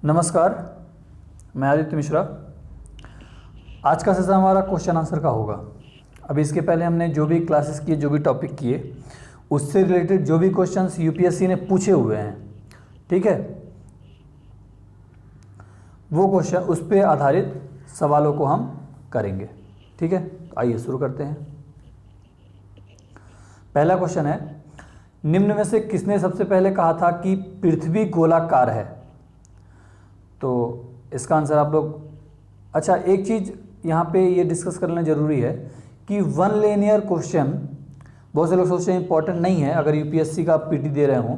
नमस्कार, मैं आदित्य मिश्रा। आज का सेशन हमारा क्वेश्चन आंसर का होगा। अभी इसके पहले हमने जो भी क्लासेस किए, जो भी टॉपिक किए, उससे रिलेटेड जो भी क्वेश्चंस यूपीएससी ने पूछे हुए हैं, ठीक है, वो क्वेश्चन उस पर आधारित सवालों को हम करेंगे। ठीक है, आइए शुरू करते हैं। पहला क्वेश्चन है, निम्न में से किसने सबसे पहले कहा था कि पृथ्वी गोलाकार है? तो इसका आंसर आप लोग, अच्छा एक चीज़ यहाँ पे ये डिस्कस कर लेना ज़रूरी है कि वन लिनियर क्वेश्चन बहुत से लोग सोचते हैं इंपॉर्टेंट नहीं है अगर यूपीएससी का पीटी दे रहे हों।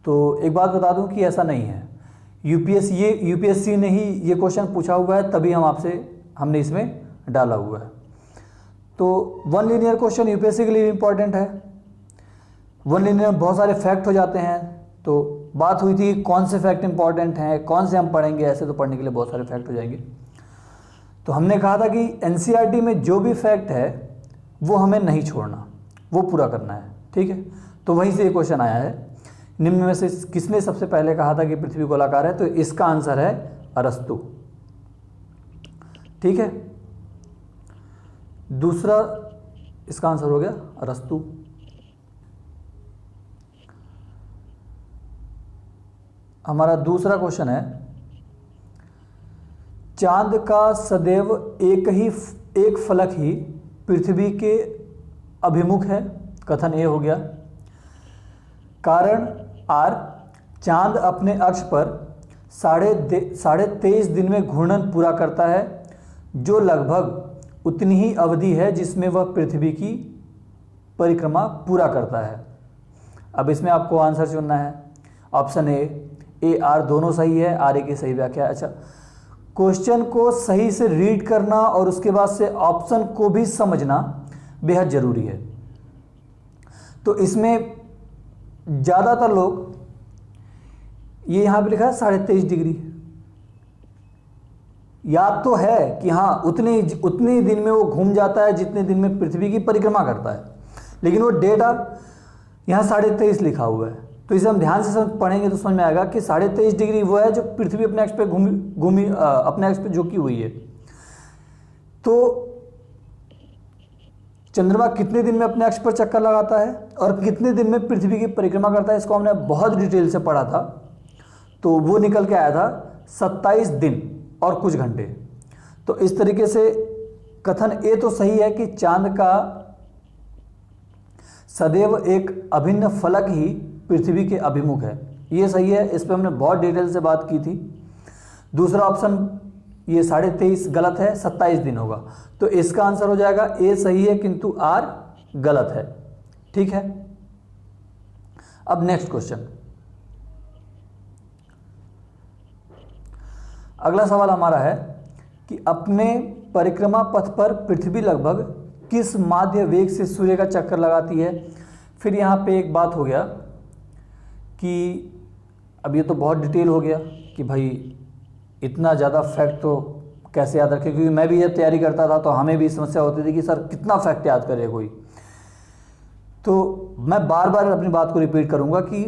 तो एक बात बता दूं कि ऐसा नहीं है। यूपीएससी ने ही ये क्वेश्चन पूछा हुआ है, तभी हमने इसमें डाला हुआ है। तो वन लिनियर क्वेश्चन यूपीएससी के लिए इंपॉर्टेंट है। वन लिनियर में बहुत सारे फैक्ट हो जाते हैं। तो बात हुई थी कौन से फैक्ट इंपॉर्टेंट हैं, कौन से हम पढ़ेंगे, ऐसे तो पढ़ने के लिए बहुत सारे फैक्ट हो जाएंगे। तो हमने कहा था कि एनसीईआरटी में जो भी फैक्ट है वो हमें नहीं छोड़ना, वो पूरा करना है। ठीक है, तो वहीं से ये क्वेश्चन आया है, निम्न में से किसने सबसे पहले कहा था कि पृथ्वी गोलाकार है? तो इसका आंसर है अरस्तु। ठीक है, दूसरा इसका आंसर हो गया अरस्तु। हमारा दूसरा क्वेश्चन है, चांद का सदैव एक फलक ही पृथ्वी के अभिमुख है। कथन ए हो गया। कारण आर, चांद अपने अक्ष पर 23.5 दिन में घूर्णन पूरा करता है, जो लगभग उतनी ही अवधि है जिसमें वह पृथ्वी की परिक्रमा पूरा करता है। अब इसमें आपको आंसर चुनना है। ऑप्शन ए आर दोनों सही है, आर ए की सही व्याख्या है। अच्छा, क्वेश्चन को सही से रीड करना और उसके बाद से ऑप्शन को भी समझना बेहद जरूरी है। तो इसमें ज़्यादातर लोग, ये यहाँ पे लिखा है 23.5 डिग्री, याद तो है कि हाँ उतने दिन में वो घूम जाता है जितने दिन में पृथ्वी की परिक्रमा करता है, लेकिन वो डेटा यहाँ 23.5 लिखा हुआ है। तो इसे हम ध्यान से पढ़ेंगे तो समझ में आएगा कि 23.5 डिग्री वो है जो पृथ्वी अपने अक्ष पे घूमी अपने अक्ष पे झुकी हुई है। तो चंद्रमा कितने दिन में अपने अक्ष पर चक्कर लगाता है और कितने दिन में पृथ्वी की परिक्रमा करता है, इसको हमने बहुत डिटेल से पढ़ा था। तो वो निकल के आया था 27 दिन और कुछ घंटे। तो इस तरीके से कथन ए तो सही है कि चांद का सदैव एक अभिन्न फलक ही पृथ्वी के अभिमुख है, ये सही है। इस पर हमने बहुत डिटेल से बात की थी। दूसरा ऑप्शन ये 23.5 गलत है, 27 दिन होगा। तो इसका आंसर हो जाएगा ए सही है किंतु आर गलत है। ठीक है, अब नेक्स्ट क्वेश्चन। अगला सवाल हमारा है कि अपने परिक्रमा पथ पर पृथ्वी लगभग किस माध्य वेग से सूर्य का चक्कर लगाती है? फिर यहाँ पे एक बात हो गया कि अब ये तो बहुत डिटेल हो गया कि भाई इतना ज़्यादा फैक्ट तो कैसे याद रखें, क्योंकि मैं भी ये तैयारी करता था तो हमें भी समस्या होती थी कि सर कितना फैक्ट याद करे कोई। तो मैं बार बार अपनी बात को रिपीट करूँगा कि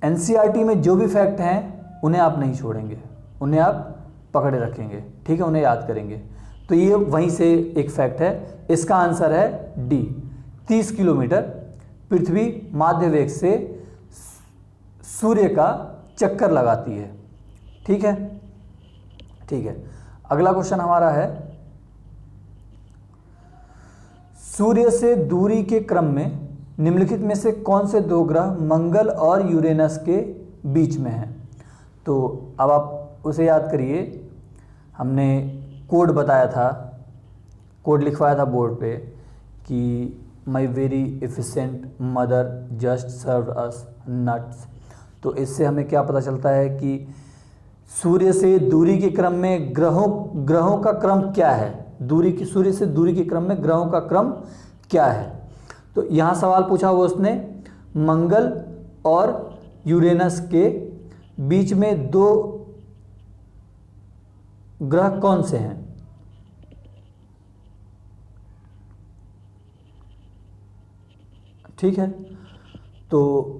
एनसीईआरटी में जो भी फैक्ट हैं उन्हें आप नहीं छोड़ेंगे, उन्हें आप पकड़े रखेंगे। ठीक है, उन्हें याद करेंगे। तो ये वहीं से एक फैक्ट है। इसका आंसर है डी, 30 किलोमीटर पृथ्वी माध्य वेग से सूर्य का चक्कर लगाती है। ठीक है, ठीक है। अगला क्वेश्चन हमारा है, सूर्य से दूरी के क्रम में निम्नलिखित में से कौन से दो ग्रह मंगल और यूरेनस के बीच में हैं? तो अब आप उसे याद करिए। हमने कोड बताया था, कोड लिखवाया था बोर्ड पे कि my very efficient mother just serve us nuts. तो इससे हमें क्या पता चलता है कि सूर्य से दूरी के क्रम में ग्रहों का क्रम क्या है, सूर्य से दूरी के क्रम में ग्रहों का क्रम क्या है। तो यहाँ सवाल पूछा हुआ उसने, मंगल और यूरेनस के बीच में दो ग्रह कौन से हैं? ठीक है, तो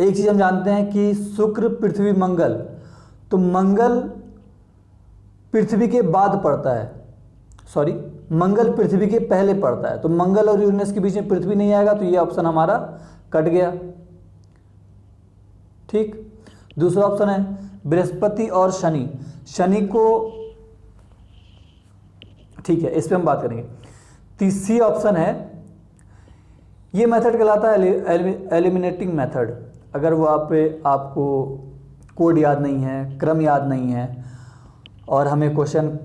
एक चीज हम जानते हैं कि शुक्र पृथ्वी मंगल, तो मंगल पृथ्वी के बाद पड़ता है, सॉरी मंगल पृथ्वी के पहले पड़ता है, तो मंगल और यूरेनस के बीच में पृथ्वी नहीं आएगा, तो ये ऑप्शन हमारा कट गया। ठीक, दूसरा ऑप्शन है बृहस्पति और शनि। शनि को, ठीक है, इस पे हम बात करेंगे। तीसरी ऑप्शन है, ये मेथड कहलाता है एलिमिनेटिंग मेथड। अगर वो आपको कोड याद नहीं है, क्रम याद नहीं है और हमें क्वेश्चन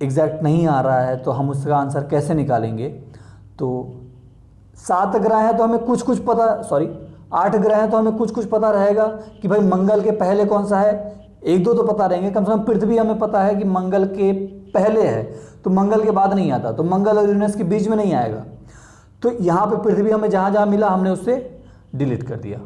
एग्जैक्ट नहीं आ रहा है तो हम उसका आंसर कैसे निकालेंगे। तो 7 ग्रह हैं तो हमें कुछ कुछ पता, सॉरी 8 ग्रह हैं तो हमें कुछ कुछ पता रहेगा कि भाई मंगल के पहले कौन सा है, 1-2 तो पता रहेंगे। कम से कम पृथ्वी हमें पता है कि मंगल के पहले है, तो मंगल के बाद नहीं आता, तो मंगल और यूरेनस के बीच में नहीं आएगा। तो यहाँ पे पृथ्वी हमें जहाँ जहाँ मिला हमने उससे डिलीट कर दिया,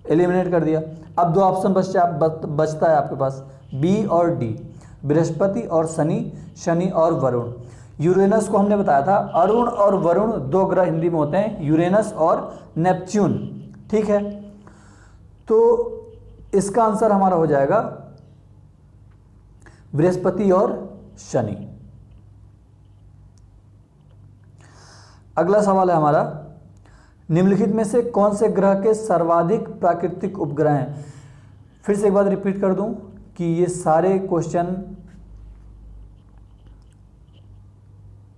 एलिमिनेट कर दिया। अब 2 ऑप्शन बचता है आपके पास, बी और डी, बृहस्पति और शनि, शनि और वरुण। यूरेनस को हमने बताया था, अरुण और वरुण 2 ग्रह हिंदी में होते हैं, यूरेनस और नेपच्यून। ठीक है, तो इसका आंसर हमारा हो जाएगा बृहस्पति और शनि। अगला सवाल है हमारा, निम्नलिखित में से कौन से ग्रह के सर्वाधिक प्राकृतिक उपग्रह हैं। फिर से एक बात रिपीट कर दूं कि ये सारे क्वेश्चन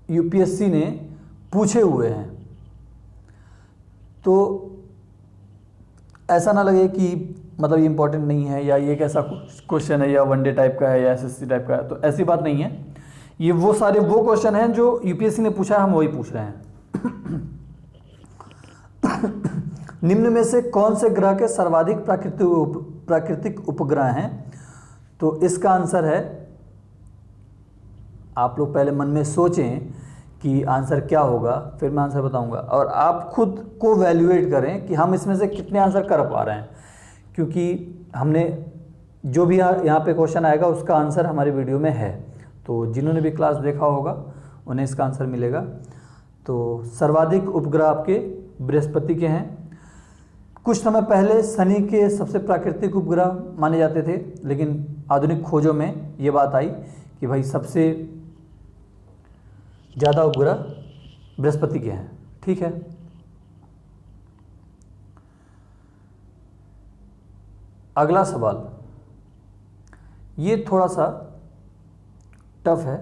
यूपीएससी ने पूछे हुए हैं, तो ऐसा ना लगे कि मतलब ये इंपॉर्टेंट नहीं है या ये कैसा क्वेश्चन है या वनडे टाइप का है या एसएससी टाइप का है, तो ऐसी बात नहीं है। ये वो सारे वो क्वेश्चन हैं जो यूपीएससी ने पूछा है, हम वही पूछ रहे हैं। निम्न में से कौन से ग्रह के सर्वाधिक प्राकृतिक उपग्रह हैं। तो इसका आंसर है, आप लोग पहले मन में सोचें कि आंसर क्या होगा, फिर मैं आंसर बताऊंगा और आप खुद को वैल्यूएट करें कि हम इसमें से कितने आंसर कर पा रहे हैं, क्योंकि हमने जो भी यहाँ पे क्वेश्चन आएगा उसका आंसर हमारे वीडियो में है, तो जिन्होंने भी क्लास देखा होगा उन्हें इसका आंसर मिलेगा। तो सर्वाधिक उपग्रह आपके बृहस्पति के हैं। कुछ समय पहले शनि के सबसे प्राकृतिक उपग्रह माने जाते थे, लेकिन आधुनिक खोजों में ये बात आई कि भाई सबसे ज़्यादा उपग्रह बृहस्पति के हैं। ठीक है, अगला सवाल ये थोड़ा सा टफ है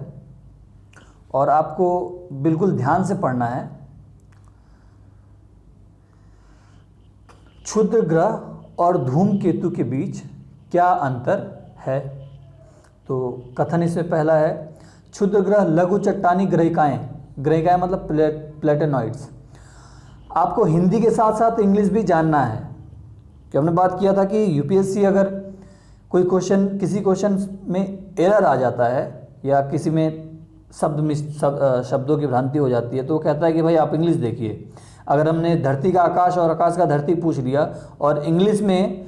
और आपको बिल्कुल ध्यान से पढ़ना है। क्षुद्र ग्रह और धूमकेतु के बीच क्या अंतर है। तो कथन इसमें पहला है, क्षुद्र ग्रह लघु चट्टानी ग्रहिकाएं, ग्रहिकाएं मतलब प्लेटेनॉइड्स। आपको हिंदी के साथ साथ इंग्लिश भी जानना है, कि हमने बात किया था कि यूपीएससी अगर कोई क्वेश्चन, किसी क्वेश्चन में एरर आ जाता है या किसी में शब्दों की भ्रांति हो जाती है, तो वो कहता है कि भाई आप इंग्लिश देखिए। अगर हमने धरती का आकाश और आकाश का धरती पूछ लिया और इंग्लिश में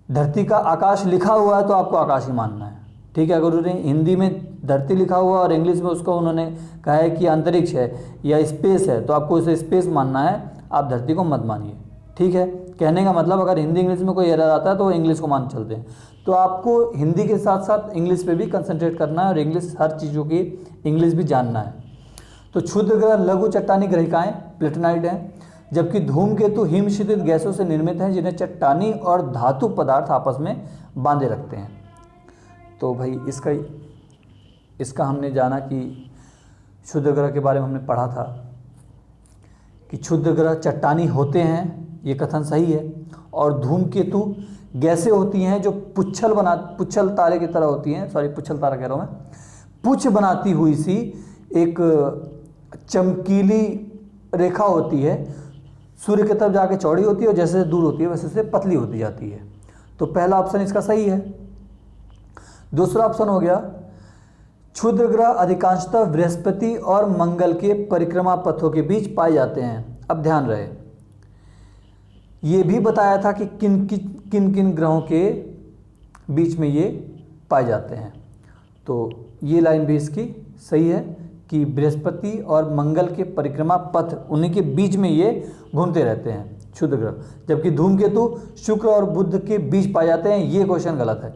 धरती का आकाश लिखा हुआ है तो आपको आकाश ही मानना है। ठीक है, अगर उन्होंने हिंदी में धरती लिखा हुआ और इंग्लिश में उसको उन्होंने कहा है कि अंतरिक्ष है या स्पेस है, तो आपको उसे स्पेस मानना है, आप धरती को मत मानिए। ठीक है, कहने का मतलब अगर हिंदी इंग्लिश में कोई एरर आता है तो इंग्लिश को मान चलते हैं। तो आपको हिंदी के साथ साथ इंग्लिश पे भी कंसंट्रेट करना है और इंग्लिश, हर चीज़ों की इंग्लिश भी जानना है। तो क्षुद्र ग्रह लघु चट्टानी ग्रहिकाएं प्लेटेनाइड हैं, जबकि धूमकेतु हिमशीतित गैसों से निर्मित हैं जिन्हें चट्टानी और धातु पदार्थ आपस में बांधे रखते हैं। तो भाई इसका हमने जाना कि क्षुद्र ग्रह के बारे में हमने पढ़ा था कि क्षुद्र ग्रह चट्टानी होते हैं, ये कथन सही है, और धूमकेतु गैसें होती हैं जो पुच्छल तारे की तरह होती हैं, सॉरी पुच्छल तारा कह रहा हूँ मैं, पुच्छ बनाती हुई सी एक चमकीली रेखा होती है, सूर्य की तरफ जाके चौड़ी होती है और जैसे दूर होती है वैसे से पतली होती जाती है। तो पहला ऑप्शन इसका सही है। दूसरा ऑप्शन हो गया, क्षुद्र ग्रह अधिकांशतः बृहस्पति और मंगल के परिक्रमा पथों के बीच पाए जाते हैं। अब ध्यान रहे, ये भी बताया था कि किन किन ग्रहों के बीच में ये पाए जाते हैं। तो ये लाइन भी इसकी सही है कि बृहस्पति और मंगल के परिक्रमा पथ, उन्हीं के बीच में ये घूमते रहते हैं क्षुद्र ग्रह, जबकि धूमकेतु शुक्र और बुध के बीच पाए जाते हैं। ये क्वेश्चन गलत है।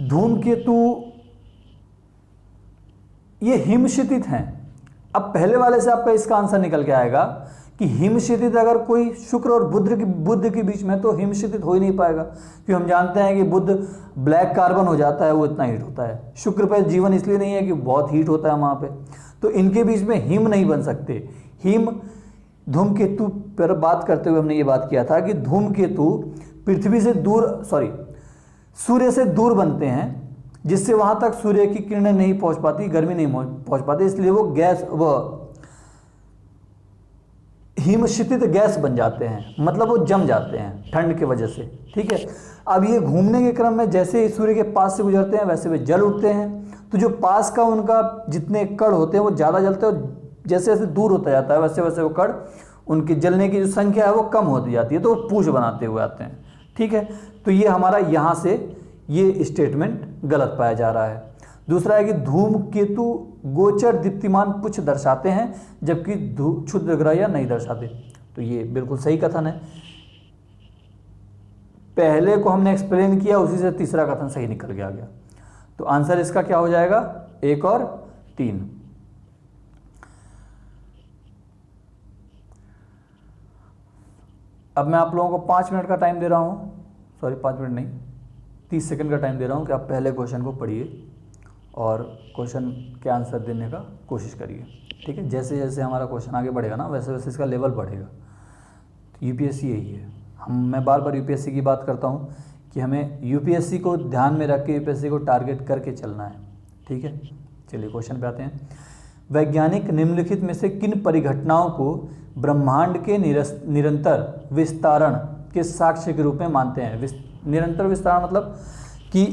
धूमकेतु ये हिमशितित हैं। अब पहले वाले से आपका इसका आंसर निकल के आएगा कि हिमशितित अगर कोई शुक्र और बुध के बीच में, तो हिमशितित हो ही नहीं पाएगा, क्योंकि हम जानते हैं कि बुध ब्लैक कार्बन हो जाता है, वो इतना हीट होता है। शुक्र पे जीवन इसलिए नहीं है कि बहुत हीट होता है वहाँ पे, तो इनके बीच में हिम नहीं बन सकते। हिम धूमकेतु पर बात करते हुए हमने ये बात किया था कि धूमकेतु पृथ्वी से दूर, सूर्य से दूर बनते हैं, जिससे वहां तक सूर्य की किरणें नहीं पहुंच पाती, गर्मी नहीं पहुंच पाती, इसलिए वो हिमशितित गैस बन जाते हैं, मतलब वो जम जाते हैं ठंड की वजह से। ठीक है, अब ये घूमने के क्रम में जैसे ही सूर्य के पास से गुजरते हैं वैसे वे जल उठते हैं, तो जो पास का उनका जितने कण होते हैं वो ज़्यादा जलते हैं, और जैसे जैसे दूर होता जाता है वैसे वैसे वो कण, उनकी जलने की जो संख्या है वो कम होती जाती है, तो वो पूंछ बनाते हुए आते हैं। ठीक है, तो ये हमारा यहाँ से ये स्टेटमेंट गलत पाया जा रहा है। दूसरा है कि धूमकेतु गोचर दीप्तिमान पुच्छ दर्शाते हैं, जबकि क्षुद्र ग्रह या नहीं दर्शाते, तो ये बिल्कुल सही कथन है। पहले को हमने एक्सप्लेन किया, उसी से तीसरा कथन सही निकल के आ गया। तो आंसर इसका क्या हो जाएगा? 1 और 3। अब मैं आप लोगों को 5 मिनट का टाइम दे रहा हूं, सॉरी 5 मिनट नहीं, 30 सेकंड का टाइम दे रहा हूं कि आप पहले क्वेश्चन को पढ़िए और क्वेश्चन के आंसर देने का कोशिश करिए। ठीक है, जैसे जैसे हमारा क्वेश्चन आगे बढ़ेगा ना, वैसे वैसे इसका लेवल बढ़ेगा। तो यूपीएससी यही है, मैं बार बार यूपीएससी की बात करता हूँ कि हमें यूपीएससी को ध्यान में रख के यूपीएससी को टारगेट करके चलना है। ठीक है, चलिए क्वेश्चन पे आते हैं। वैज्ञानिक निम्नलिखित में से किन परिघटनाओं को ब्रह्मांड के निरंतर विस्तारण के साक्ष्य के रूप में मानते हैं? निरंतर विस्तारण मतलब कि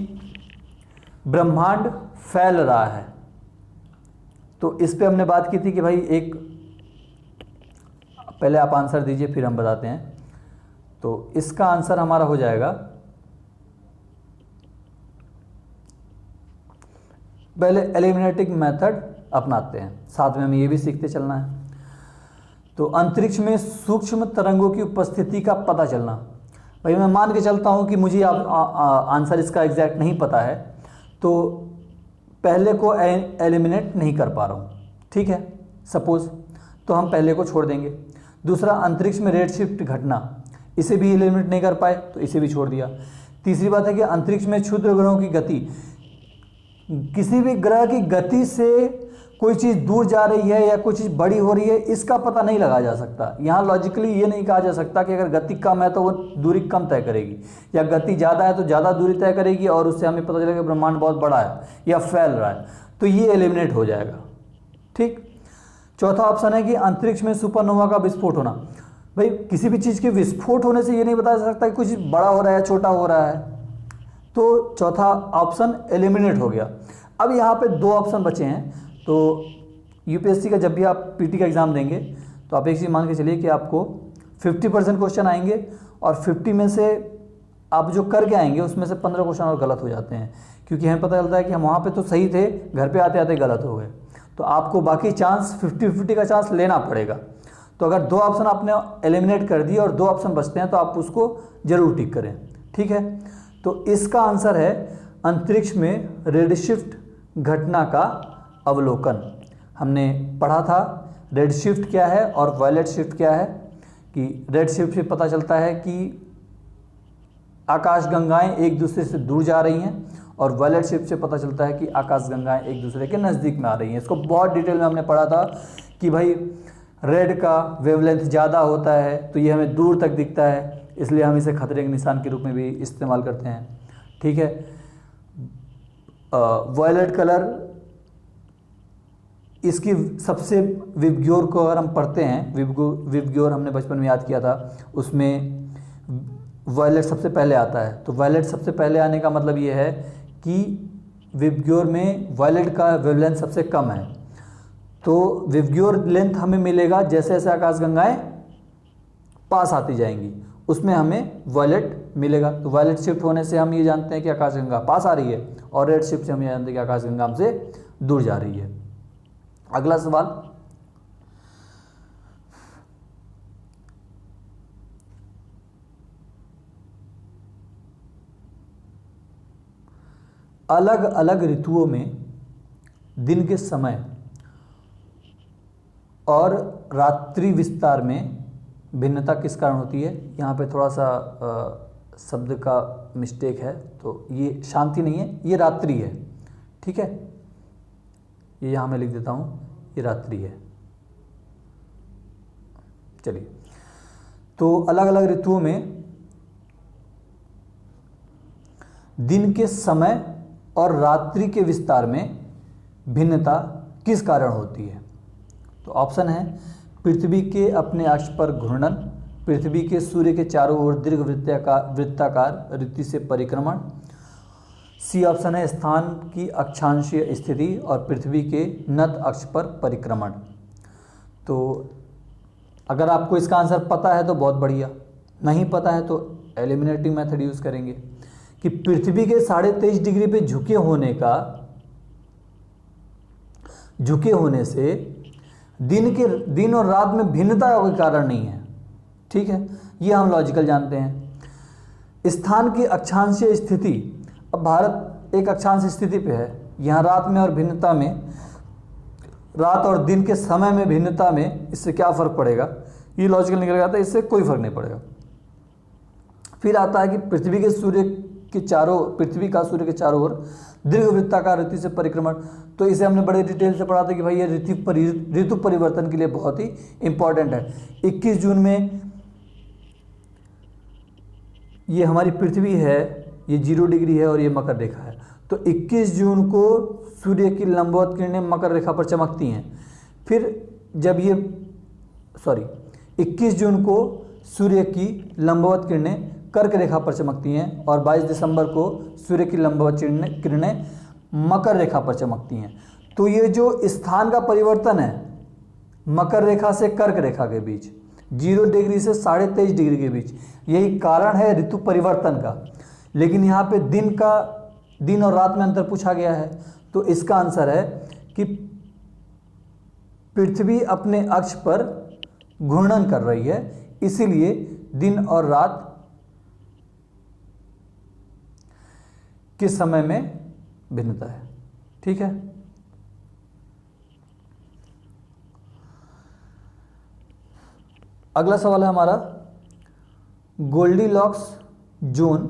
ब्रह्मांड फैल रहा है। तो इस पे हमने बात की थी कि भाई एक, पहले आप आंसर दीजिए फिर हम बताते हैं। तो इसका आंसर हमारा हो जाएगा, पहले एलिमिनेटिंग मेथड अपनाते हैं, साथ में हमें ये भी सीखते चलना है। तो अंतरिक्ष में सूक्ष्म तरंगों की उपस्थिति का पता चलना। भाई मैं मान के चलता हूँ कि मुझे आंसर इसका एग्जैक्ट नहीं पता है, तो पहले को एलिमिनेट नहीं कर पा रहा हूँ। ठीक है, सपोज, तो हम पहले को छोड़ देंगे। दूसरा, अंतरिक्ष में रेड शिफ्ट घटना, इसे भी एलिमिनेट नहीं कर पाए तो इसे भी छोड़ दिया। तीसरी बात है कि अंतरिक्ष में क्षुद्र ग्रहों की गति, किसी भी ग्रह की गति से कोई चीज़ दूर जा रही है या कोई चीज़ बड़ी हो रही है, इसका पता नहीं लगाया जा सकता। यहाँ लॉजिकली ये नहीं कहा जा सकता कि अगर गति कम है तो वो दूरी कम तय करेगी, या गति ज़्यादा है तो ज़्यादा दूरी तय करेगी, और उससे हमें पता चलेगा कि ब्रह्मांड बहुत बड़ा है या फैल रहा है, तो ये एलिमिनेट हो जाएगा। ठीक। चौथा ऑप्शन है कि अंतरिक्ष में सुपरनोवा का विस्फोट होना। भाई किसी भी चीज़ के विस्फोट होने से ये नहीं बताया जा सकता कि कुछ बड़ा हो रहा है छोटा हो रहा है, तो चौथा ऑप्शन एलिमिनेट हो गया। अब यहाँ पे 2 ऑप्शन बचे हैं। तो यूपीएससी का जब भी आप पीटी का एग्ज़ाम देंगे तो आप एक चीज़ मान के चलिए कि आपको 50% क्वेश्चन आएंगे, और 50 में से आप जो करके आएंगे उसमें से 15 क्वेश्चन और गलत हो जाते हैं, क्योंकि हमें पता चलता है कि हम वहाँ पे तो सही थे, घर पे आते आते गलत हो गए। तो आपको बाकी चांस 50-50 का चांस लेना पड़ेगा। तो अगर 2 ऑप्शन आपने एलिमिनेट कर दिए और 2 ऑप्शन बचते हैं तो आप उसको जरूर टिक करें। ठीक है, तो इसका आंसर है अंतरिक्ष में रेडशिफ्ट घटना का अवलोकन। हमने पढ़ा था रेड शिफ्ट क्या है और वायलेट शिफ्ट क्या है, कि रेड शिफ्ट से पता चलता है कि आकाशगंगाएं एक दूसरे से दूर जा रही हैं, और वायलेट शिफ्ट से पता चलता है कि आकाशगंगाएं एक दूसरे के नज़दीक में आ रही हैं। इसको बहुत डिटेल में हमने पढ़ा था कि भाई रेड का वेवलेंथ ज़्यादा होता है तो ये हमें दूर तक दिखता है, इसलिए हम इसे खतरे के निशान के रूप में भी इस्तेमाल करते हैं। ठीक है, वायलेट कलर, इसकी सबसे विबग्योर को अगर हम पढ़ते हैं, विबग्योर हमने बचपन में याद किया था, उसमें वायलेट सबसे पहले आता है। तो वायलेट सबसे पहले आने का मतलब ये है कि विबग्योर में वायलेट का वेवलेंथ सबसे कम है। तो विबग्योर लेंथ हमें मिलेगा जैसे जैसे आकाशगंगाएं पास आती जाएंगी, उसमें हमें वायलेट मिलेगा। तो वायलेट शिफ्ट होने से हम ये जानते हैं कि आकाशगंगा पास आ रही है, और रेड शिफ्ट से हम ये जानते हैं कि आकाशगंगा हमसे दूर जा रही है। अगला सवाल, अलग अलग ऋतुओं में दिन के समय और रात्रि विस्तार में भिन्नता किस कारण होती है? यहाँ पे थोड़ा सा शब्द का मिस्टेक है, तो ये शांति नहीं है, ये रात्रि है, ठीक है। ये यहाँ मैं लिख देता हूँ, ये रात्रि है। चलिए, तो अलग अलग ऋतुओं में दिन के समय और रात्रि के विस्तार में भिन्नता किस कारण होती है? तो ऑप्शन है पृथ्वी के अपने अक्ष पर घूर्णन, पृथ्वी के सूर्य के चारों ओर दीर्घ वृत्ताकार रीति से परिक्रमण, सी ऑप्शन है स्थान की अक्षांशीय स्थिति और पृथ्वी के नत अक्ष पर परिक्रमण। तो अगर आपको इसका आंसर पता है तो बहुत बढ़िया, नहीं पता है तो एलिमिनेटिंग मेथड यूज करेंगे कि पृथ्वी के 23.5 डिग्री पे झुके होने से दिन और रात में भिन्नता का कोई कारण नहीं है, ठीक है। ये हम लॉजिकल जानते हैं। स्थान की अक्षांशीय स्थिति, अब भारत एक अक्षांश स्थिति पे है, यहाँ रात में और भिन्नता में, रात और दिन के समय में भिन्नता में इससे क्या फ़र्क पड़ेगा? ये लॉजिकल निकल जाता है, इससे कोई फर्क नहीं पड़ेगा। फिर आता है कि पृथ्वी का सूर्य के चारों ओर दीर्घ वृत्ताकार रीति से परिक्रमण। तो इसे हमने बड़े डिटेल से पढ़ा था कि भाई ये ऋतु परिवर्तन के लिए बहुत ही इंपॉर्टेंट है। 21 जून में ये हमारी पृथ्वी है, ये 0 डिग्री है और ये मकर रेखा है। तो 21 जून को सूर्य की लंबवत किरणें मकर रेखा पर चमकती हैं। फिर जब ये 21 जून को सूर्य की लंबवत किरणें कर्क रेखा पर चमकती हैं और 22 दिसंबर को सूर्य की लंबवत किरणें मकर रेखा पर चमकती हैं। तो ये जो स्थान का परिवर्तन है मकर रेखा से कर्क रेखा के बीच, 0 डिग्री से 23.5 डिग्री के बीच, यही कारण है ऋतु परिवर्तन का। लेकिन यहाँ पे दिन और रात में अंतर पूछा गया है, तो इसका आंसर है कि पृथ्वी अपने अक्ष पर घूर्णन कर रही है, इसीलिए दिन और रात किस समय में भिन्नता है, ठीक है। अगला सवाल है हमारा गोल्डीलॉक्स जोन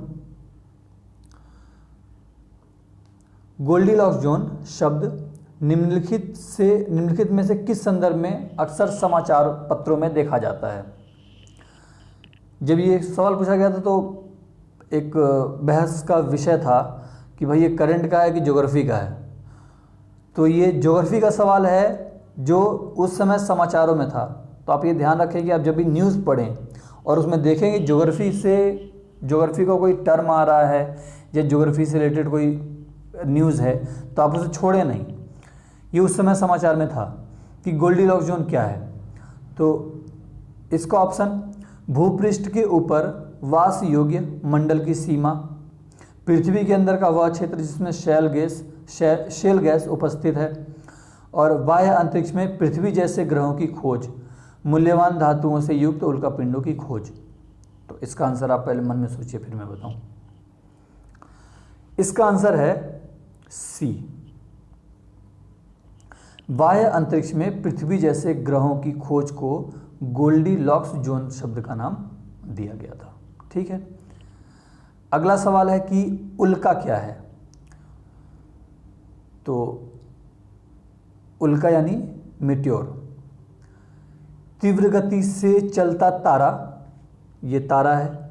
शब्द निम्नलिखित में से किस संदर्भ में अक्सर समाचार पत्रों में देखा जाता है? जब ये सवाल पूछा गया था तो एक बहस का विषय था कि भाई ये करंट का है कि ज्योग्राफी का है। तो ये ज्योग्राफी का सवाल है जो उस समय समाचारों में था। तो आप ये ध्यान रखें कि आप जब भी न्यूज़ पढ़ें और उसमें देखेंगे ज्योग्राफी का कोई टर्म आ रहा है या ज्योग्राफी से रिलेटेड कोई न्यूज़ है तो आप उसे छोड़ें नहीं। ये उस समय समाचार में था कि गोल्डीलॉक्स जोन क्या है। तो इसका ऑप्शन भूपृष्ठ के ऊपर वास योग्य मंडल की सीमा, पृथ्वी के अंदर का वह क्षेत्र जिसमें शेल गैस उपस्थित है, और बाह्य अंतरिक्ष में पृथ्वी जैसे ग्रहों की खोज, मूल्यवान धातुओं से युक्त उल्कापिंडों की खोज। तो इसका आंसर आप पहले मन में सोचिए, फिर मैं बताऊं। इसका आंसर है सी, बाह्य अंतरिक्ष में पृथ्वी जैसे ग्रहों की खोज को गोल्डीलॉक्स जोन शब्द का नाम दिया गया था, ठीक है। अगला सवाल है कि उल्का क्या है? तो उल्का यानी मीटियोर, तीव्र गति से चलता तारा, ये तारा है।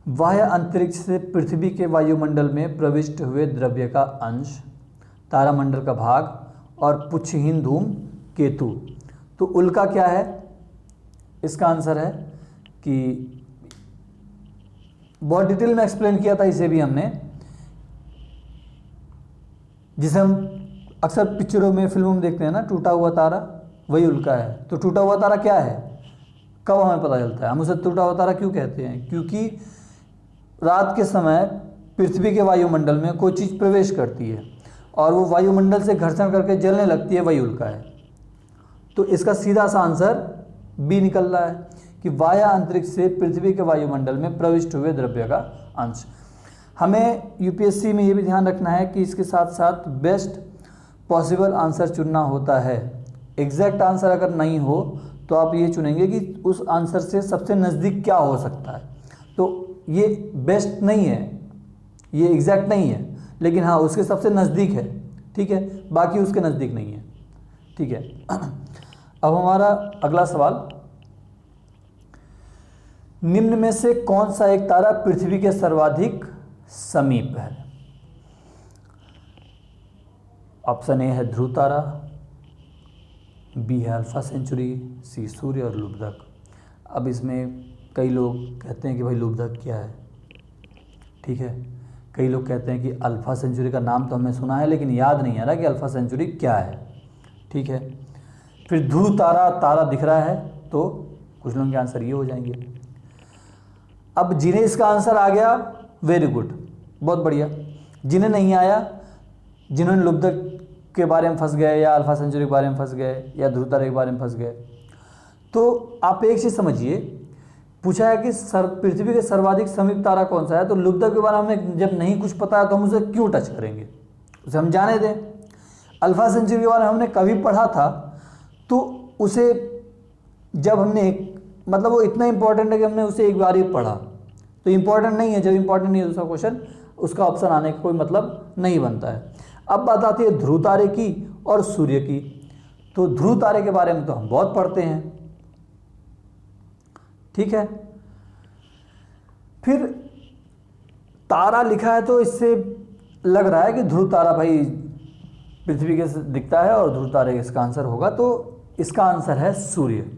बाह्य अंतरिक्ष से पृथ्वी के वायुमंडल में प्रविष्ट हुए द्रव्य का अंश, तारामंडल का भाग और पुच्छहीन धूम केतु। तो उल्का क्या है? इसका आंसर है कि बहुत डिटेल में एक्सप्लेन किया था इसे भी हमने, जिसे हम अक्सर पिक्चरों में फिल्मों में देखते हैं ना, टूटा हुआ तारा, वही उल्का है। तो टूटा हुआ तारा क्या है, कब हमें पता चलता है? हम उसे टूटा हुआ तारा क्यों कहते हैं? क्योंकि रात के समय पृथ्वी के वायुमंडल में कोई चीज़ प्रवेश करती है और वो वायुमंडल से घर्षण करके जलने लगती है, वही उल्का है। तो इसका सीधा सा आंसर बी निकल रहा है कि बाह्य अंतरिक्ष से पृथ्वी के वायुमंडल में प्रविष्ट हुए द्रव्य का अंश। हमें यूपीएससी में ये भी ध्यान रखना है कि इसके साथ साथ बेस्ट पॉसिबल आंसर चुनना होता है। एग्जैक्ट आंसर अगर नहीं हो तो आप ये चुनेंगे कि उस आंसर से सबसे नज़दीक क्या हो सकता है। तो ये बेस्ट नहीं है, ये एग्जैक्ट नहीं है, लेकिन हाँ उसके सबसे नज़दीक है, ठीक है, बाकी उसके नज़दीक नहीं है, ठीक है। अब हमारा अगला सवाल, निम्न में से कौन सा एक तारा पृथ्वी के सर्वाधिक समीप है? ऑप्शन ए है ध्रुव तारा, बी है अल्फा सेंचुरी, सी सूर्य और लुब्धक। अब इसमें कई लोग कहते हैं कि भाई लुब्धक क्या है, ठीक है, कई लोग कहते हैं कि अल्फा सेंचुरी का नाम तो हमने सुना है लेकिन याद नहीं आ रहा कि अल्फा सेंचुरी क्या है, ठीक है। फिर ध्रुव तारा, तारा दिख रहा है, तो कुछ लोगों के आंसर ये हो जाएंगे। अब जिन्हें इसका आंसर आ गया वेरी गुड, बहुत बढ़िया। जिन्हें नहीं आया, जिन्होंने लुब्धक के बारे में फंस गए या अल्फा सेंचुरी के बारे में फंस गए या ध्रुव तारे के बारे में फंस गए, तो आप एक चीज़ समझिए, पूछा है कि पृथ्वी के सर्वाधिक समीप तारा कौन सा है, तो लुब्धक के बारे में हमें जब नहीं कुछ पता है तो हम उसे क्यों टच करेंगे, उसे हम जाने दें। अल्फा सेंचुरी के बारे में हमने कभी पढ़ा था, तो उसे जब हमने मतलब वो इतना इंपॉर्टेंट है कि हमने उसे एक बार ही पढ़ा, तो इंपॉर्टेंट नहीं है, जब इंपॉर्टेंट नहीं है दूसरा क्वेश्चन उसका ऑप्शन आने का कोई मतलब नहीं बनता है। अब बात आती है ध्रुव तारे की और सूर्य की। तो ध्रुव तारे के बारे में तो हम बहुत पढ़ते हैं, ठीक है। फिर तारा लिखा है तो इससे लग रहा है कि ध्रुव तारा भाई पृथ्वी के दिखता है और ध्रुव तारे इसका आंसर होगा, तो इसका आंसर है सूर्य।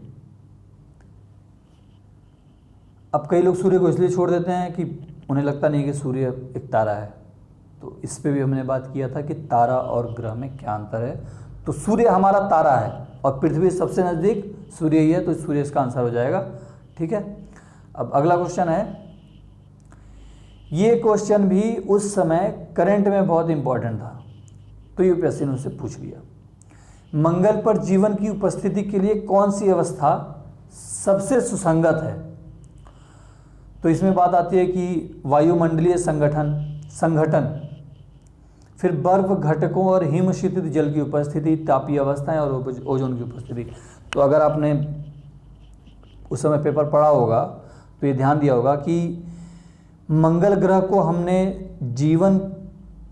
अब कई लोग सूर्य को इसलिए छोड़ देते हैं कि उन्हें लगता नहीं कि सूर्य एक तारा है, तो इस पे भी हमने बात किया था कि तारा और ग्रह में क्या अंतर है। तो सूर्य हमारा तारा है और पृथ्वी सबसे नज़दीक सूर्य ही है, तो सूर्य इसका आंसर हो जाएगा, ठीक है। अब अगला क्वेश्चन है, ये क्वेश्चन भी उस समय करंट में बहुत इंपॉर्टेंट था, तो यूपीएससी ने उससे पूछ लिया। मंगल पर जीवन की उपस्थिति के लिए कौन सी अवस्था सबसे सुसंगत है? तो इसमें बात आती है कि वायुमंडलीय संगठन, फिर बर्फ घटकों और हिमशीतित जल की उपस्थिति, तापीय अवस्थाएं और ओजोन की उपस्थिति। तो अगर आपने उस समय पेपर पढ़ा होगा तो ये ध्यान दिया होगा कि मंगल ग्रह को हमने जीवन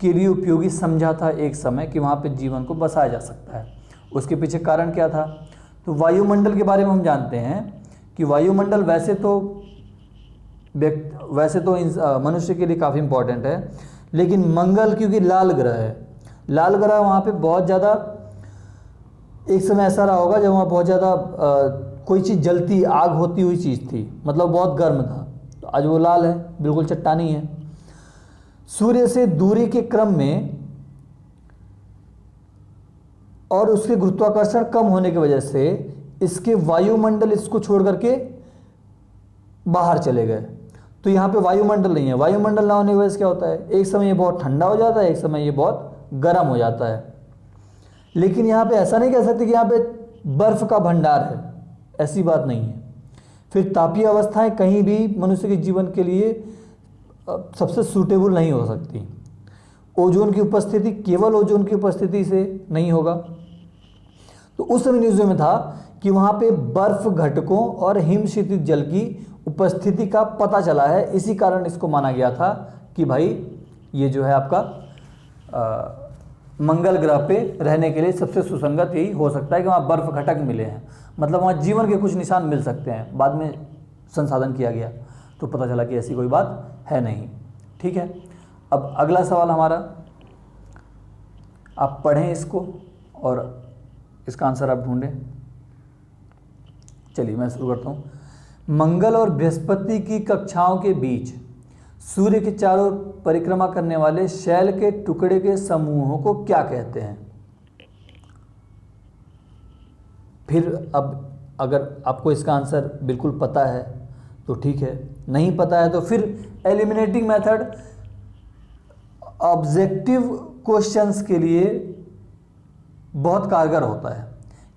के लिए उपयोगी समझा था एक समय, कि वहाँ पे जीवन को बसाया जा सकता है। उसके पीछे कारण क्या था? तो वायुमंडल के बारे में हम जानते हैं कि वायुमंडल वैसे तो मनुष्य के लिए काफ़ी इम्पोर्टेंट है, लेकिन मंगल क्योंकि लाल ग्रह है, लाल ग्रह वहाँ पे बहुत ज़्यादा, एक समय ऐसा रहा होगा जब वहाँ बहुत ज़्यादा कोई चीज़ जलती, आग होती हुई चीज़ थी, मतलब बहुत गर्म था, तो आज वो लाल है, बिल्कुल चट्टानी है। सूर्य से दूरी के क्रम में और उसके गुरुत्वाकर्षण कम होने की वजह से इसके वायुमंडल इसको छोड़ करके बाहर चले गए, तो यहाँ पे वायुमंडल नहीं है। वायुमंडल ना होने की वजह से क्या होता है, एक समय ये बहुत ठंडा हो जाता है, एक समय ये बहुत गर्म हो जाता है। लेकिन यहाँ पे ऐसा नहीं कह सकते कि यहाँ पे बर्फ का भंडार है, ऐसी बात नहीं है। फिर तापीय अवस्थाएं कहीं भी मनुष्य के जीवन के लिए सबसे सूटेबल नहीं हो सकती। ओजोन की उपस्थिति केवल ओजोन की उपस्थिति से नहीं होगा। तो उस समय न्यूज़ में था कि वहाँ पे बर्फ घटकों और हिमशीतित जल की उपस्थिति का पता चला है, इसी कारण इसको माना गया था कि भाई ये जो है आपका मंगल ग्रह पे रहने के लिए सबसे सुसंगत यही हो सकता है कि वहाँ बर्फ घटक मिले हैं, मतलब वहाँ जीवन के कुछ निशान मिल सकते हैं। बाद में संसाधन किया गया तो पता चला कि ऐसी कोई बात है नहीं, ठीक है। अब अगला सवाल हमारा, आप पढ़ें इसको और इसका आंसर आप ढूंढें। चलिए मैं शुरू करता हूँ। मंगल और बृहस्पति की कक्षाओं के बीच सूर्य के चारों परिक्रमा करने वाले शैल के टुकड़े के समूहों को क्या कहते हैं? फिर अब अगर आपको इसका आंसर बिल्कुल पता है तो ठीक है, नहीं पता है तो फिर एलिमिनेटिंग मेथड ऑब्जेक्टिव क्वेश्चंस के लिए बहुत कारगर होता है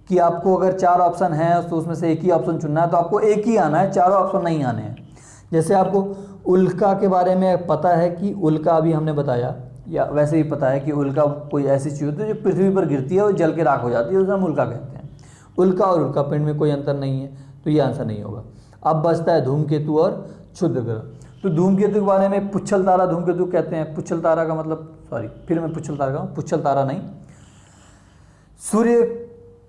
कि आपको अगर 4 ऑप्शन हैं तो उसमें से एक ही ऑप्शन चुनना है, तो आपको एक ही आना है, चारों ऑप्शन नहीं आने हैं। जैसे आपको उल्का के बारे में पता है कि उल्का अभी हमने बताया, या वैसे ही पता है कि उल्का कोई ऐसी चीज़ होती है जो पृथ्वी पर गिरती है और जल के राख हो जाती है, उसे हम उल्का कहते हैं। उल्का और उल्कापिंड में कोई अंतर नहीं है, तो ये आंसर नहीं होगा। अब बचता है धूमकेतु और क्षुद्र ग्रह। तो धूमकेतु के बारे में पुच्छल तारा धूमकेतु कहते हैं। पुच्छल तारा का मतलब, सॉरी फिर मैं पुच्छल तारा कहूँ, पुच्छल तारा नहीं, सूर्य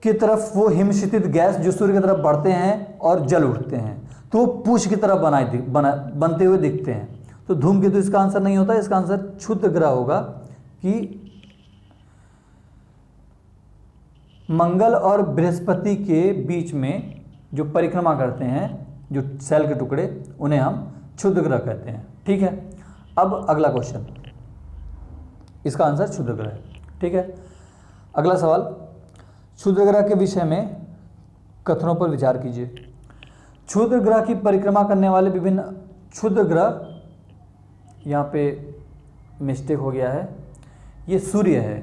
की तरफ वो हिमशितित गैस जो सूर्य की तरफ बढ़ते हैं और जल उठते हैं, तो वो पूछ की तरफ बनते हुए दिखते हैं। तो धूमकेतु इसका आंसर नहीं होता, इसका आंसर क्षुद्र ग्रह होगा कि मंगल और बृहस्पति के बीच में जो परिक्रमा करते हैं जो सेल के टुकड़े, उन्हें हम क्षुद्र ग्रह कहते हैं। ठीक है, अब अगला क्वेश्चन, इसका आंसर क्षुद्र ग्रह है। ठीक है, अगला सवाल, क्षुद्र ग्रह के विषय में कथनों पर विचार कीजिए। क्षुद्र ग्रह की परिक्रमा करने वाले विभिन्न क्षुद्र ग्रह, यहाँ पे मिस्टेक हो गया है, ये सूर्य है।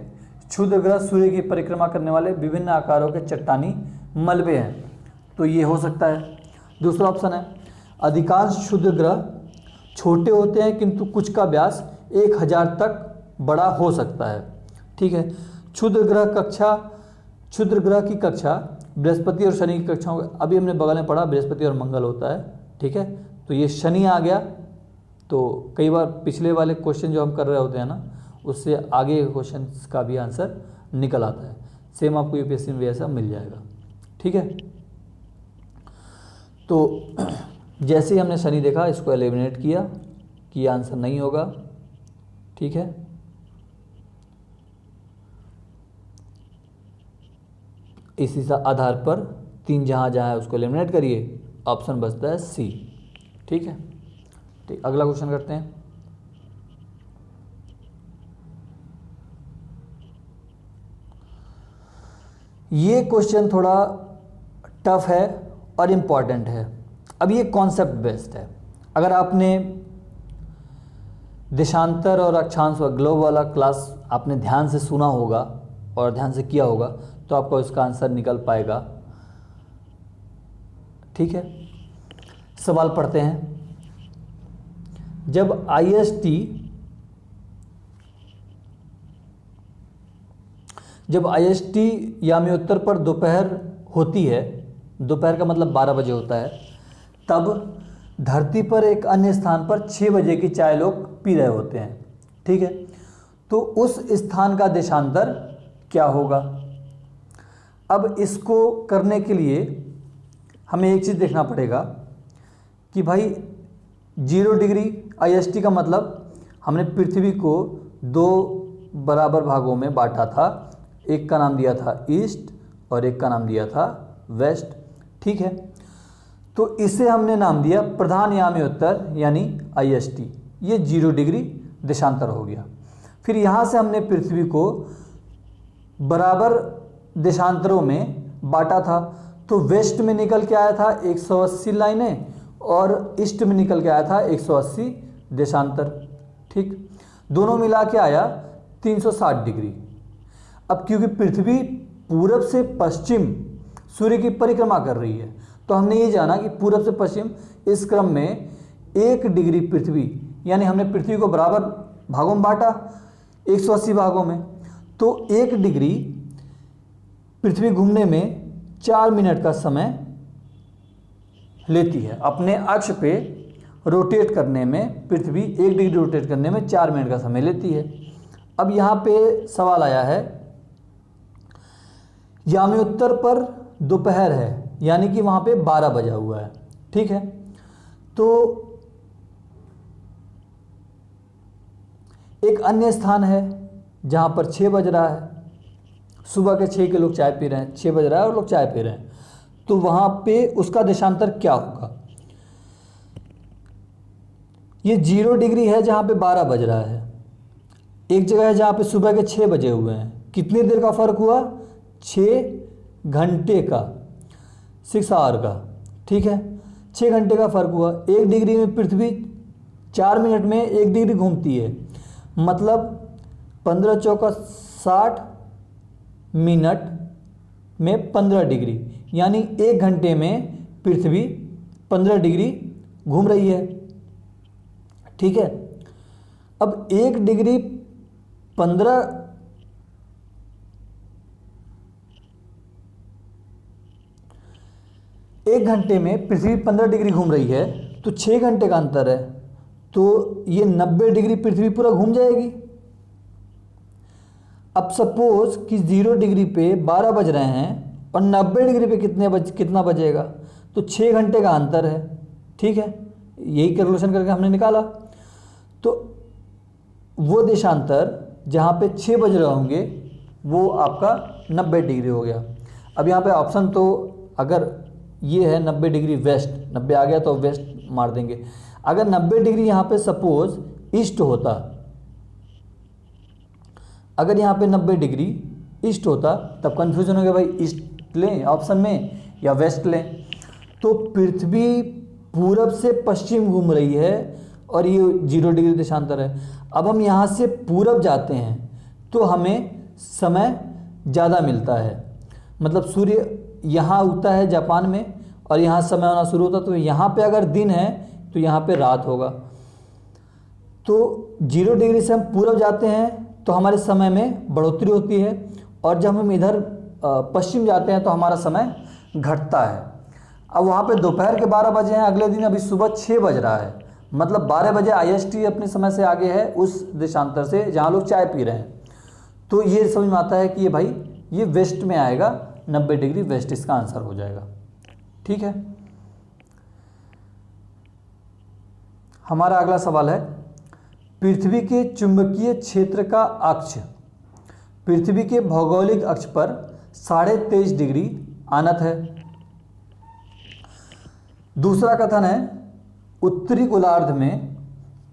क्षुद्र ग्रह सूर्य की परिक्रमा करने वाले विभिन्न आकारों के चट्टानी मलबे हैं, तो ये हो सकता है। दूसरा ऑप्शन है, अधिकांश क्षुद्र ग्रह छोटे होते हैं किंतु कुछ का व्यास 1000 तक बड़ा हो सकता है। ठीक है, क्षुद्र ग्रह की कक्षा बृहस्पति और शनि की कक्षाओं, अभी हमने बगल में पढ़ा बृहस्पति और मंगल होता है। ठीक है, तो ये शनि आ गया, तो कई बार पिछले वाले क्वेश्चन जो हम कर रहे होते हैं ना, उससे आगे के क्वेश्चन का भी आंसर निकल आता है। सेम आपको यूपीएससी में भी ऐसा मिल जाएगा। ठीक है, तो जैसे ही हमने शनि देखा, इसको एलिमिनेट किया कि ये आंसर नहीं होगा। ठीक है, इसी आधार पर 3 जहाँ है उसको एलिमिनेट करिए, ऑप्शन बचता है सी। ठीक है, ठीक, अगला क्वेश्चन करते हैं। ये क्वेश्चन थोड़ा टफ है और इम्पॉर्टेंट है। अब ये कॉन्सेप्ट बेस्ड है। अगर आपने देशांतर और अक्षांश व ग्लोब वाला क्लास आपने ध्यान से सुना होगा और ध्यान से किया होगा, तो आपको इसका आंसर निकल पाएगा। ठीक है, सवाल पढ़ते हैं। जब IST याम्योत्तर पर दोपहर होती है, दोपहर का मतलब 12 बजे होता है, तब धरती पर एक अन्य स्थान पर 6 बजे की चाय लोग पी रहे होते हैं। ठीक है, तो उस स्थान का देशांतर क्या होगा? अब इसको करने के लिए हमें एक चीज़ देखना पड़ेगा कि भाई 0 डिग्री IST का मतलब हमने पृथ्वी को 2 बराबर भागों में बांटा था। एक का नाम दिया था ईस्ट और एक का नाम दिया था वेस्ट। ठीक है, तो इसे हमने नाम दिया प्रधान याम्योत्तर यानी IST। ये 0 डिग्री देशांतर हो गया। फिर यहाँ से हमने पृथ्वी को बराबर देशांतरों में बांटा था, तो वेस्ट में निकल के आया था 180 लाइनें और ईस्ट में निकल के आया था 180 देशांतर। ठीक, दोनों मिला के आया 360 डिग्री। अब क्योंकि पृथ्वी पूरब से पश्चिम सूर्य की परिक्रमा कर रही है, तो हमने ये जाना कि पूरब से पश्चिम इस क्रम में 1 डिग्री पृथ्वी, यानी हमने पृथ्वी को बराबर भागों में बांटा 180 भागों में, तो 1 डिग्री पृथ्वी घूमने में 4 मिनट का समय लेती है। अपने अक्ष पे रोटेट करने में पृथ्वी 1 डिग्री रोटेट करने में 4 मिनट का समय लेती है। अब यहाँ पे सवाल आया है, याम्योत्तर पर दोपहर है, यानी कि वहाँ पे 12 बजा हुआ है। ठीक है, तो एक अन्य स्थान है जहाँ पर 6 बज रहा है, सुबह के 6 के लोग चाय पी रहे हैं, 6 बज रहा है और लोग चाय पी रहे हैं, तो वहाँ पे उसका देशांतर क्या होगा? ये 0 डिग्री है जहाँ पे 12 बज रहा है, एक जगह है जहाँ पे सुबह के 6 बजे हुए हैं। कितनी देर का फर्क हुआ? 6 घंटे का, 6 आवर का। ठीक है, 6 घंटे का फर्क हुआ। 1 डिग्री में पृथ्वी 4 मिनट में 1 डिग्री घूमती है, मतलब 15 चौका 60 मिनट में 15 डिग्री, यानी 1 घंटे में पृथ्वी 15 डिग्री घूम रही है। ठीक है। अब 1 डिग्री 15 1 घंटे में पृथ्वी 15 डिग्री घूम रही है, तो 6 घंटे का अंतर है, तो ये 90 डिग्री पृथ्वी पूरा घूम जाएगी। अब सपोज कि 0 डिग्री पे 12 बज रहे हैं और 90 डिग्री पे कितना बजेगा, तो 6 घंटे का अंतर है, ठीक है। यही कैलकुलेशन करके हमने निकाला। तो वो देशांतर जहाँ पे 6 बज रहे होंगे वो आपका 90 डिग्री हो गया। अब यहाँ पे ऑप्शन तो अगर ये है 90 डिग्री वेस्ट, 90 आ गया तो वेस्ट मार देंगे। अगर 90 डिग्री यहाँ पे सपोज ईस्ट होता, अगर यहाँ पे 90 डिग्री ईस्ट होता तब कन्फ्यूजन हो गया भाई, ईस्ट लें ऑप्शन में या वेस्ट लें। तो पृथ्वी पूरब से पश्चिम घूम रही है और ये 0 डिग्री देशांतर है। अब हम यहाँ से पूरब जाते हैं तो हमें समय ज़्यादा मिलता है, मतलब सूर्य यहाँ उगता है जापान में और यहाँ समय होना शुरू होता, तो यहाँ पे अगर दिन है तो यहाँ पे रात होगा। तो 0 डिग्री से हम पूरब जाते हैं तो हमारे समय में बढ़ोतरी होती है, और जब हम इधर पश्चिम जाते हैं तो हमारा समय घटता है। अब वहाँ पे दोपहर के 12 बजे हैं, अगले दिन अभी सुबह 6 बज रहा है, मतलब 12 बजे IST अपने समय से आगे है उस देशांतर से जहाँ लोग चाय पी रहे हैं। तो ये समझ में आता है कि ये भाई ये वेस्ट में आएगा, 90 डिग्री वेस्ट इसका आंसर हो जाएगा, ठीक है। हमारा अगला सवाल है, पृथ्वी के चुंबकीय क्षेत्र का अक्ष पृथ्वी के भौगोलिक अक्ष पर 23.5 डिग्री आनत है। दूसरा कथन है, उत्तरी गोलार्ध में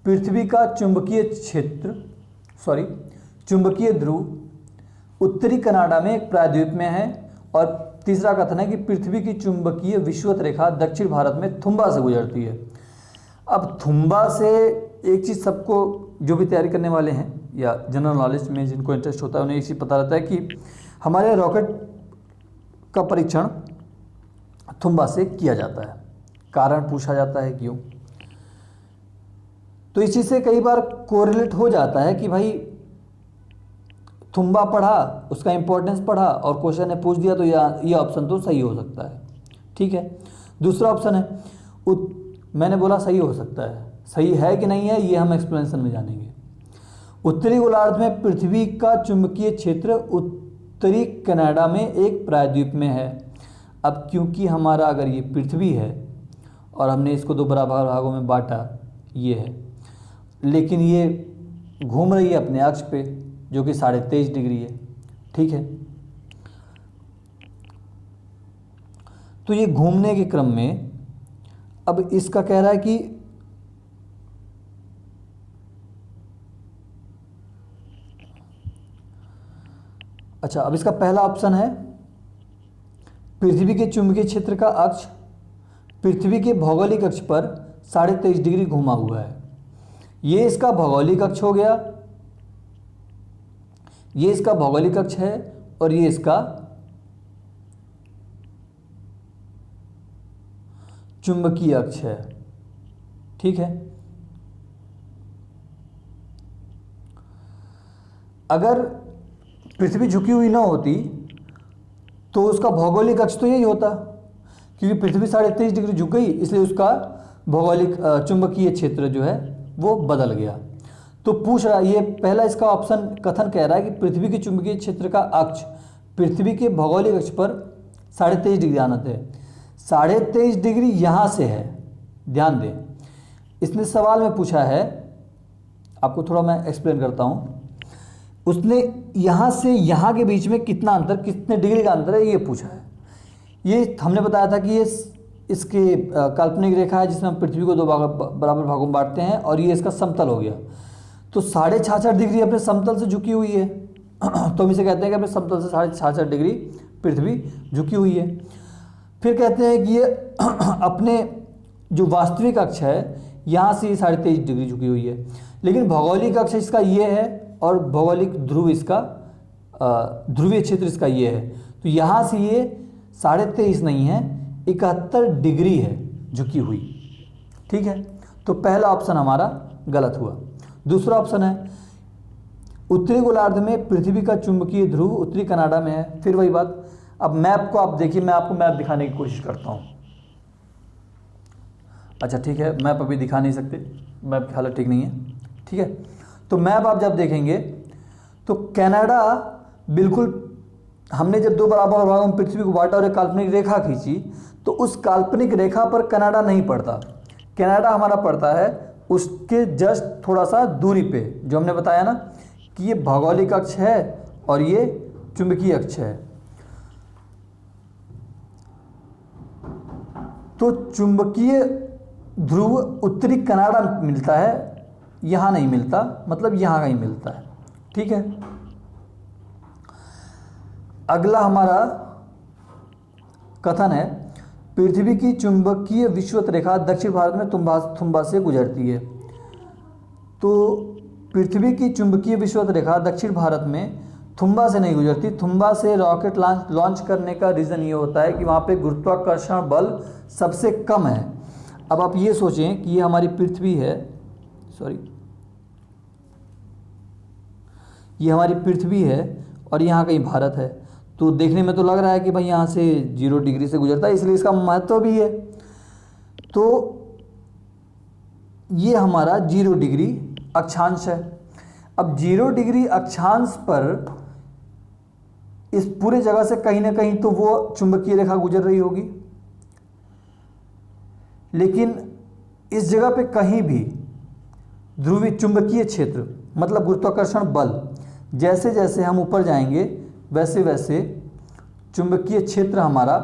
पृथ्वी का चुंबकीय ध्रुव उत्तरी कनाडा में एक प्रायद्वीप में है। और तीसरा कथन है कि पृथ्वी की चुंबकीय विषुवत रेखा दक्षिण भारत में थुम्बा से गुजरती है। अब थुम्बा से एक चीज़ सबको जो भी तैयारी करने वाले हैं या जनरल नॉलेज में जिनको इंटरेस्ट होता है उन्हें एक चीज़ पता रहता है कि हमारे रॉकेट का परीक्षण थुम्बा से किया जाता है। कारण पूछा जाता है क्यों, तो इसी से कई बार कोरिलेट हो जाता है कि भाई थुम्बा पढ़ा, उसका इंपॉर्टेंस पढ़ा और क्वेश्चन ने पूछ दिया, तो ये ऑप्शन तो सही हो सकता है, ठीक है। दूसरा ऑप्शन है मैंने बोला सही हो सकता है, सही है कि नहीं है ये हम एक्सप्लेनेशन में जानेंगे। उत्तरी गोलार्ध में पृथ्वी का चुंबकीय क्षेत्र उत्तरी कनाडा में एक प्रायद्वीप में है। अब क्योंकि हमारा अगर ये पृथ्वी है और हमने इसको 2 बराबर भागों में बांटा, ये है, लेकिन ये घूम रही है अपने अक्ष पे जो कि 23.5 डिग्री है, ठीक है। तो ये घूमने के क्रम में अब इसका कह रहा है कि अच्छा, अब इसका पहला ऑप्शन है पृथ्वी के चुंबकीय क्षेत्र का अक्ष पृथ्वी के भौगोलिक अक्ष पर 23.5 डिग्री घुमा हुआ है। ये इसका भौगोलिक अक्ष हो गया, ये इसका भौगोलिक अक्ष है और ये इसका चुंबकीय अक्ष है, ठीक है। अगर पृथ्वी झुकी हुई ना होती तो उसका भौगोलिक अक्ष तो यही होता, क्योंकि पृथ्वी 23.5 डिग्री झुक गई इसलिए उसका भौगोलिक चुंबकीय क्षेत्र जो है वो बदल गया। तो पूछ रहा है, ये पहला इसका ऑप्शन कथन कह रहा है कि पृथ्वी के चुंबकीय क्षेत्र का अक्ष पृथ्वी के भौगोलिक अक्ष पर 23.5 डिग्री आनत है। 23.5 डिग्री यहाँ से है, ध्यान दें। इसने सवाल में पूछा है, आपको थोड़ा मैं एक्सप्लेन करता हूँ। उसने यहाँ से यहाँ के बीच में कितना अंतर, कितने डिग्री का अंतर है ये पूछा है। ये हमने बताया था कि ये इसके काल्पनिक रेखा है जिसमें हम पृथ्वी को 2 बराबर भागों में बांटते हैं और ये इसका समतल हो गया। तो 66.5 डिग्री अपने समतल से झुकी हुई है तो हम इसे कहते हैं कि अपने समतल से 66.5 डिग्री पृथ्वी झुकी हुई है। फिर कहते हैं कि ये अपने जो वास्तविक अक्ष है यहाँ से ये 23.5 डिग्री झुकी हुई है, लेकिन भौगोलिक अक्ष इसका ये है और भौगोलिक ध्रुव इसका ध्रुवीय क्षेत्र इसका ये है। तो यहाँ से ये 23.5 नहीं है, 71 डिग्री है झुकी हुई, ठीक है। तो पहला ऑप्शन हमारा गलत हुआ। दूसरा ऑप्शन है उत्तरी गोलार्ध में पृथ्वी का चुंबकीय ध्रुव उत्तरी कनाडा में है। फिर वही बात, अब मैप को आप देखिए, मैं आपको मैप दिखाने की कोशिश करता हूँ। अच्छा ठीक है, मैप अभी दिखा नहीं सकते, मैप की हालत ठीक नहीं है, ठीक है। तो मैप आप जब देखेंगे तो कनाडा बिल्कुल, हमने जब दो बराबर भागों में पृथ्वी को बांटा और एक काल्पनिक रेखा खींची, तो उस काल्पनिक रेखा पर कनाडा नहीं पड़ता। कनाडा हमारा पड़ता है उसके जस्ट थोड़ा सा दूरी पे, जो हमने बताया ना कि ये भौगोलिक अक्ष है और ये चुंबकीय अक्ष है। तो चुंबकीय ध्रुव उत्तरी कनाडा मिलता है, यहाँ नहीं मिलता, मतलब यहाँ कहीं मिलता है, ठीक है। अगला हमारा कथन है पृथ्वी की चुंबकीय विषुवत रेखा दक्षिण भारत में थुम्बा से गुजरती है। तो पृथ्वी की चुंबकीय विषुवत रेखा दक्षिण भारत में थुम्बा से नहीं गुजरती। थुम्बा से रॉकेट लॉन्च करने का रीज़न ये होता है कि वहाँ पे गुरुत्वाकर्षण बल सबसे कम है। अब आप ये सोचें कि ये हमारी पृथ्वी है, ये हमारी पृथ्वी है और यहाँ कहीं भारत है, तो देखने में तो लग रहा है कि भाई यहाँ से 0 डिग्री से गुजरता है, इसलिए इसका महत्व भी है। तो ये हमारा 0 डिग्री अक्षांश है। अब 0 डिग्री अक्षांश पर इस पूरे जगह से कहीं ना कहीं तो वो चुंबकीय रेखा गुजर रही होगी, लेकिन इस जगह पे कहीं भी ध्रुवीय चुंबकीय क्षेत्र मतलब गुरुत्वाकर्षण बल, जैसे जैसे हम ऊपर जाएंगे वैसे वैसे चुंबकीय क्षेत्र हमारा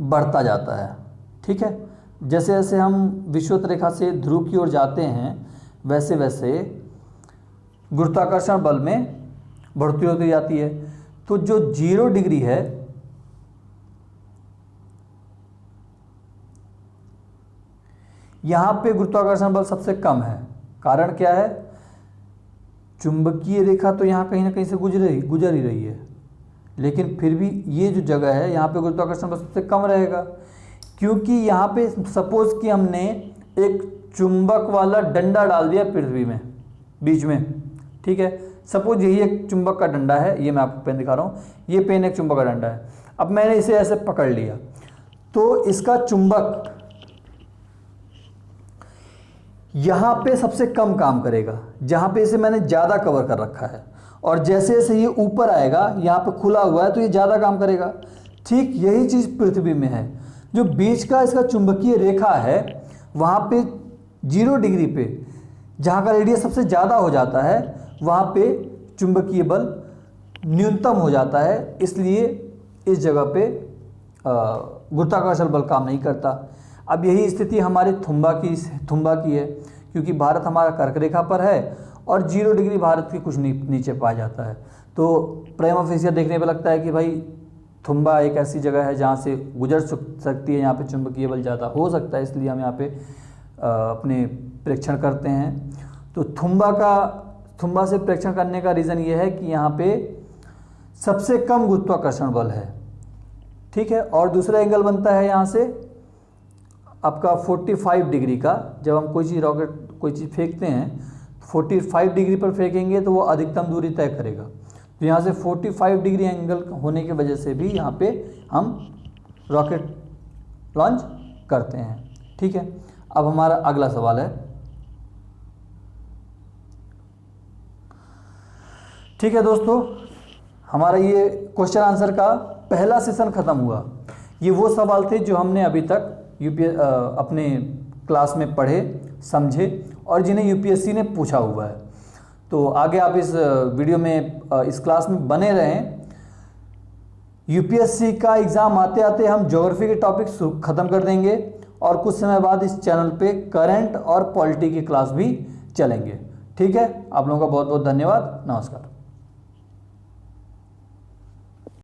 बढ़ता जाता है, ठीक है। जैसे जैसे हम विषुवत रेखा से ध्रुव की ओर जाते हैं वैसे वैसे गुरुत्वाकर्षण बल में बढ़ती होती जाती है। तो जो 0 डिग्री है, यहाँ पे गुरुत्वाकर्षण बल सबसे कम है। कारण क्या है? चुंबकीय रेखा तो यहाँ कहीं ना कहीं से गुजर ही रही है, लेकिन फिर भी ये जो जगह है यहाँ पे गुरुत्वाकर्षण बल सबसे कम रहेगा, क्योंकि यहाँ पे सपोज कि हमने एक चुंबक वाला डंडा डाल दिया पृथ्वी में बीच में, ठीक है। सपोज यही एक चुंबक का डंडा है, ये मैं आपको पेन दिखा रहा हूँ, ये पेन एक चुंबक का डंडा है। अब मैंने इसे ऐसे पकड़ लिया तो इसका चुंबक यहाँ पे सबसे कम काम करेगा, जहाँ पे इसे मैंने ज़्यादा कवर कर रखा है, और जैसे जैसे ये ऊपर आएगा, यहाँ पे खुला हुआ है तो ये ज़्यादा काम करेगा। ठीक यही चीज़ पृथ्वी में है। जो बीच का इसका चुंबकीय रेखा है वहाँ पे 0 डिग्री पे जहाँ का रेडियस सबसे ज़्यादा हो जाता है वहाँ पे चुंबकीय बल न्यूनतम हो जाता है, इसलिए इस जगह पे गुरुत्वाकर्षण बल काम नहीं करता। अब यही स्थिति हमारे थुम्बा की है, क्योंकि भारत हमारा कर्क रेखा पर है और 0 डिग्री भारत के कुछ नीचे पाया जाता है। तो प्राइमा फेसिया देखने पे लगता है कि भाई थुम्बा एक ऐसी जगह है जहाँ से गुजर सकती है, यहाँ पे चुंबकीय बल ज़्यादा हो सकता है, इसलिए हम यहाँ पे अपने प्रेक्षण करते हैं। तो थुम्बा से प्रेक्षण करने का रीज़न ये है कि यहाँ पे सबसे कम गुरुत्वाकर्षण बल है, ठीक है। और दूसरा एंगल बनता है यहाँ से आपका 45 डिग्री का। जब हम कोई चीज़ फेंकते हैं 45 डिग्री पर फेंकेंगे तो वो अधिकतम दूरी तय करेगा। तो यहाँ से 45 डिग्री एंगल होने की वजह से भी यहाँ पे हम रॉकेट लॉन्च करते हैं, ठीक है। अब हमारा अगला सवाल है, ठीक है दोस्तों, हमारा ये क्वेश्चन आंसर का पहला सेशन ख़त्म हुआ। ये वो सवाल थे जो हमने अभी तक अपने क्लास में पढ़े, समझे और जिन्हें यूपीएससी ने पूछा हुआ है। तो आगे आप इस वीडियो में इस क्लास में बने रहें। यूपीएससी का एग्ज़ाम आते आते हम ज्योग्राफी के टॉपिक ख़त्म कर देंगे और कुछ समय बाद इस चैनल पे करंट और पॉलिटी की क्लास भी चलेंगे, ठीक है। आप लोगों का बहुत बहुत धन्यवाद, नमस्कार।